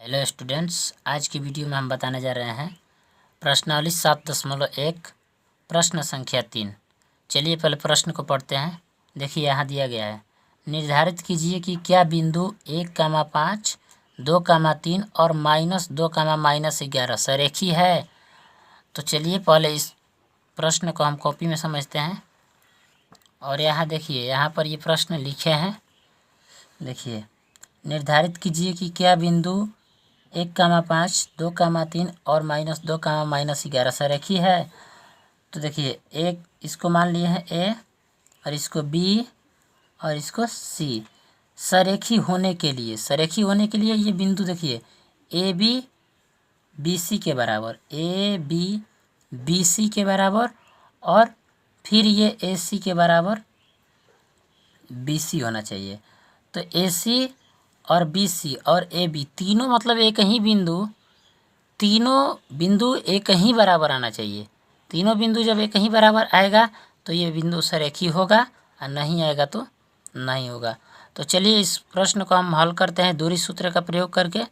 Hello students, आज की video में हम बताने जा रहे हैं प्रश्नावली 7.1 प्रश्न संख्या 3। चलिए पहले प्रश्न को पढ़ते हैं। देखिए यहाँ दिया गया है, निर्धारित कीजिए कि क्या बिंदु 1,5, 2,3 और -2, -11 सरेखी है। तो चलिए पहले इस प्रश्न को हम कॉपी में समझते हैं। और यहाँ देखिए, यहाँ पर ये प्रश्न लिखे हैं। देखिए, निर्धारित कीजिए कि क्या बिंदु 1,5, 2,3 और -2, -11 सरेखी है। तो देखिए, एक इसको मान लिए हैं ए और इसको बी और इसको सी। सरेखी होने के लिए ये बिंदु देखिए ए बी बी सी के बराबर, ए बी बी सी के बराबर और फिर ये ए सी के बराबर बी सी होना चाहिए। तो ए सी और बी सी और ए बी तीनों मतलब एक ही बिंदु, तीनों बिंदु एक ही बराबर आना चाहिए। तीनों बिंदु जब एक ही बराबर आएगा तो ये बिंदु सरेखी होगा, और नहीं आएगा तो नहीं होगा। तो चलिए इस प्रश्न को हम हल करते हैं दूरी सूत्र का प्रयोग करके।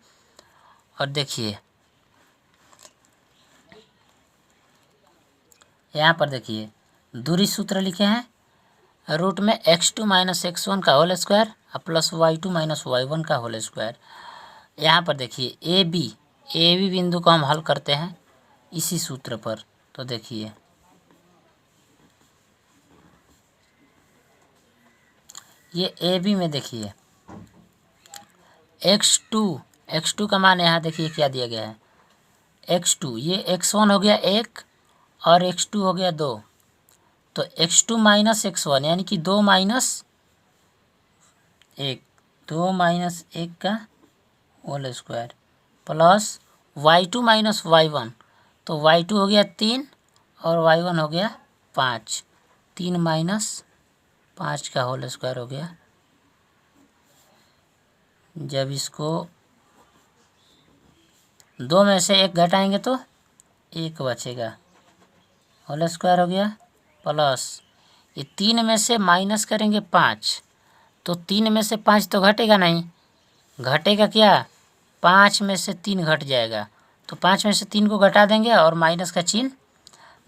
और देखिए यहाँ पर देखिए दूरी सूत्र लिखे हैं, रूट में x2 - x1 का whole square plus y2 - y1 का होल स्क्वायर। यहाँ पर देखिए ए बी बिंदु को हम हल करते हैं इसी सूत्र पर। तो देखिए ये ए बी में देखिए x2 का मान यहाँ देखिए क्या दिया गया है, x2, ये x1 हो गया 1 और x2 हो गया 2। तो x2 - x1 यानी कि 2 - 1 का whole square plus y2 - y1। तो y2 हो गया 3 और y1 हो गया 5। 3 - 5 का होल स्क्वायर हो गया। जब इसको 2 में से 1 घटाएंगे तो 1 बचेगा, होल स्क्वायर हो गया। प्लस ये 3 में से माइनस करेंगे 5, तो 3 में से 5 तो घटेगा नहीं, घटेगा क्या, 5 में से 3 घट जाएगा। तो 5 में से 3 को घटा देंगे और माइनस का चिन्ह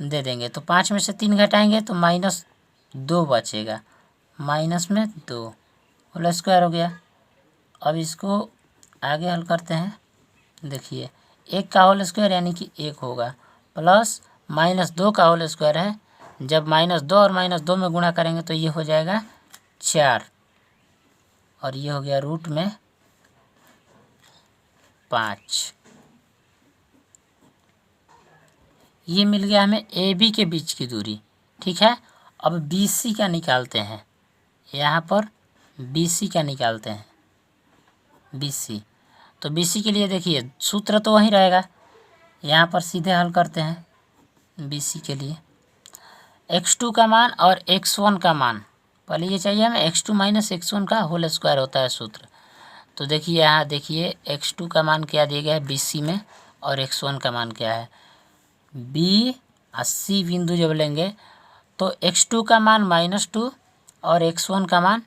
दे देंगे। तो 5 में से 3 घटाएंगे तो -2 बचेगा, -2 होल स्क्वायर हो गया। अब इसको आगे हल करते हैं। देखिए 1 का होल स्क्वायर यानी कि 1 होगा, प्लस -2 का होल स्क्वायर है। जब -2 और -2 में गुणा करेंगे तो ये हो जाएगा 4 और ये हो गया रूट में 5। ये मिल गया हमें ए बी के बीच की दूरी। ठीक है, अब बी सी का निकालते हैं। यहाँ पर बी सी का निकालते हैं, बी सी। तो बी सी के लिए देखिए सूत्र तो वही रहेगा, यहाँ पर सीधे हल करते हैं बी सी के लिए। x2 का मान और x1 का मान, पहले ये चाहिए हमें x2 - x1 का होल स्क्वायर होता है सूत्र। तो देखिए यहाँ देखिए x2 का मान क्या दिया गया है बी सी में और x1 का मान क्या है। बी और सी बिंदु जब लेंगे तो x2 का मान -2 और x1 का मान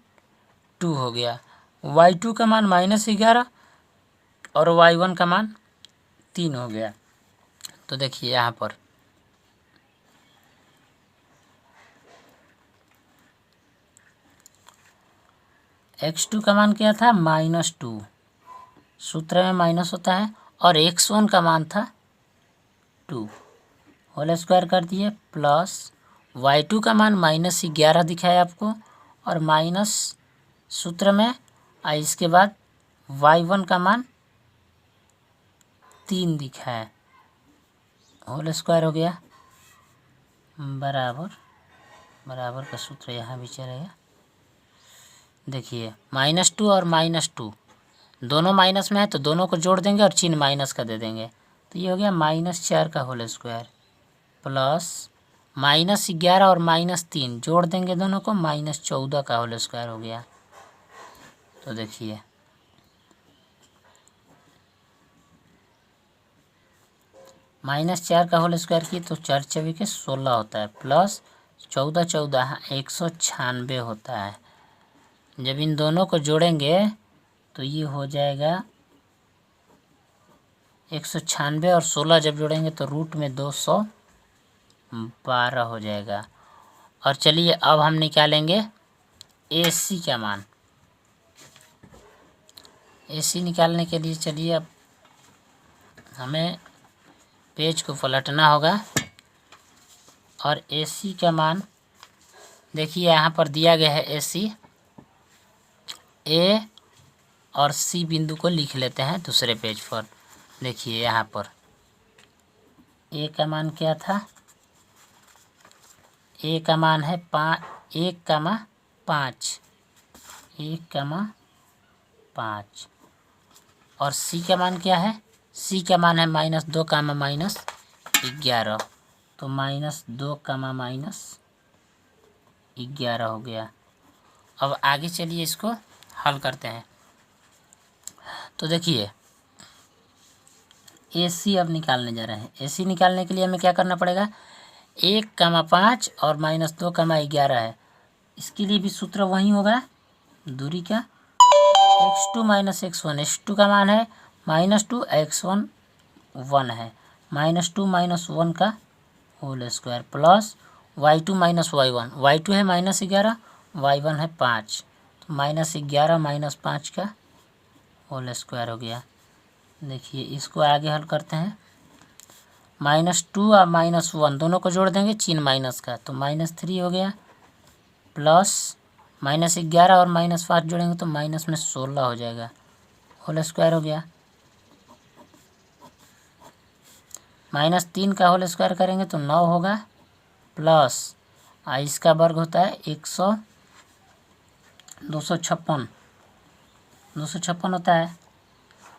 2 हो गया, y2 का मान -11 और y1 का मान 3 हो गया। तो देखिए यहाँ पर x2 का मान क्या था, -2, सूत्र में माइनस होता है, और x1 का मान था 2, होल स्क्वायर कर दिए, प्लस y2 का मान -11 दिखाया आपको और माइनस सूत्र में, इसके बाद y1 का मान 3 दिखाया, होल स्क्वायर हो गया, बराबर का सूत्र यहाँ भी चलेगा। देखिए -2 और -2 दोनों माइनस में है तो दोनों को जोड़ देंगे और चिन्ह माइनस का दे देंगे। तो ये हो गया -4 का होल स्क्वायर प्लस -11 और -3 जोड़ देंगे दोनों को, -14 का होल स्क्वायर हो गया। तो देखिए -4 का होल स्क्वायर की तो 4 × 4 = 16 होता है, प्लस 14 196 होता है। जब इन दोनों को जोड़ेंगे तो ये हो जाएगा 196 और 16 जब जोड़ेंगे तो रूट में 212 हो जाएगा। और चलिए अब हम निकालेंगे AC का मान। AC निकालने के लिए चलिए अब हमें पेज को पलटना होगा और AC का मान देखिए यहाँ पर दिया गया है। AC A और C बिंदु को लिख लेते हैं दूसरे पेज पर। देखिए यहाँ पर A का मान क्या था? A का मान है 1,5 1,5 और C का मान क्या है? C का मान है -2, -11 तो -2, -11 हो गया। अब आगे चलिए इसको हल करते हैं। तो देखिए AC अब निकालने जा रहे हैं। AC निकालने के लिए हमें क्या करना पड़ेगा? 1,5 और -2, 11 है। इसके लिए भी सूत्र वही होगा, दूरी का x2 - x1। x2 का मान है -2, x1 1 है। -2 - 1 का whole square plus y2 - y1। y2 है -11, y1 है 5 तो -11 - 5 का होल स्क्वायर हो गया। देखिए इसको आगे हल करते हैं। -2 और -1 दोनों को जोड़ देंगे, चिन्ह माइनस का, तो -3 हो गया प्लस -11 और -5 जोड़ेंगे तो माइनस में 16 हो जाएगा, होल स्क्वायर हो गया। -3 का होल स्क्वायर करेंगे तो 9 होगा प्लस इसका वर्ग होता है 256 होता है।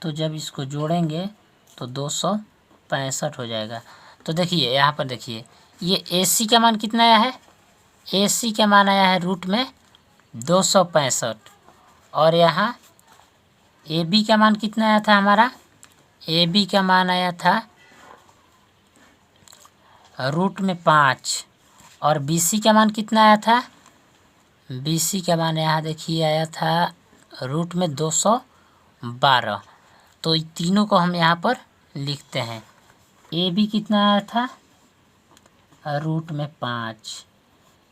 तो जब इसको जोड़ेंगे तो 265 हो जाएगा। तो देखिए यहाँ पर देखिए ये AC का मान कितना आया है? AC का मान आया है रूट में 265 और यहाँ AB का मान कितना आया था हमारा? AB का मान आया था रूट में 5 और BC का मान कितना आया था? BC का मान यहाँ देखिए आया था रूट में 212। तो तीनों को हम यहाँ पर लिखते हैं। AB कितना आया था? रूट में 5।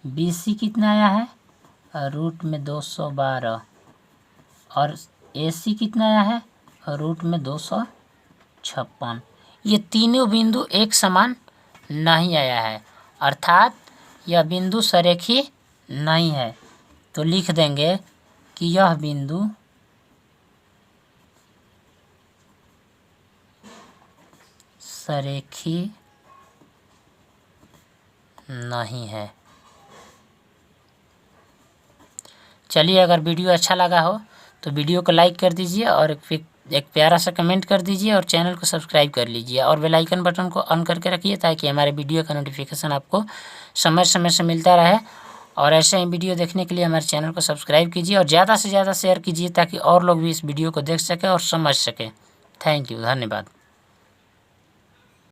BC कितना आया है? रूट में 212 और AC कितना आया है? रूट में 256। ये तीनों बिंदु एक समान नहीं आया है, अर्थात यह बिंदु सरेखी नहीं है। तो लिख देंगे कि यह बिंदु सरेखी नहीं है। चलिए अगर वीडियो अच्छा लगा हो तो वीडियो को लाइक कर दीजिए और एक प्यारा सा कमेंट कर दीजिए और चैनल को सब्सक्राइब कर लीजिए और बेल आइकन बटन को ऑन करके रखिए ताकि हमारे वीडियो का नोटिफिकेशन आपको समय समय से मिलता रहे। और ऐसे ही वीडियो देखने के लिए हमारे चैनल को सब्सक्राइब कीजिए और ज़्यादा से ज़्यादा शेयर कीजिए ताकि और लोग भी इस वीडियो को देख सकें और समझ सकें। थैंक यू, धन्यवाद।